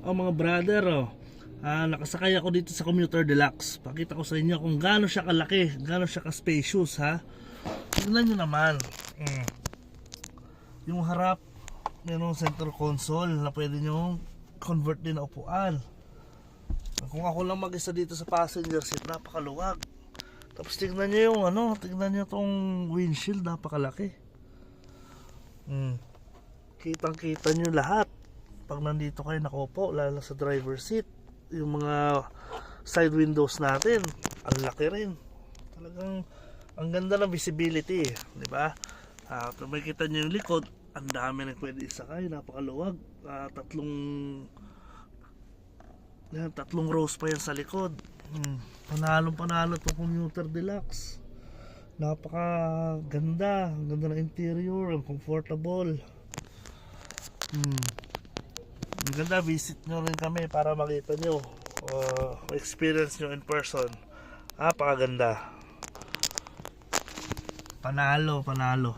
Oh mga brother, nakasakay ako dito sa Commuter Deluxe. Pakita ko sa inyo kung gaano siya kalaki, gaano siya ka-spacious ha. Tignan nyo naman. Yung harap, yung center console na pwede nyo convert din na upuan. Kung ako lang mag-isa dito sa passenger seat, napakaluwag. Tapos tignan nyo yung tignan nyo tong windshield, napakalaki. Kitang kita nyo lahat pag nandito kayo nakaupo, lalo sa driver seat. Yung mga side windows natin, ang laki rin. Talagang ang ganda ng visibility, di ba? Kung makikita nyo yung likod, ang dami na pwede isakay, napakaluwag. Tatlong rows pa yan sa likod. Panalo itong Commuter Deluxe. Napakaganda, ang ganda ng interior, ang comfortable. Ang ganda, visit nyo rin kami para makita nyo, experience nyo in person. Napakaganda. Panalo.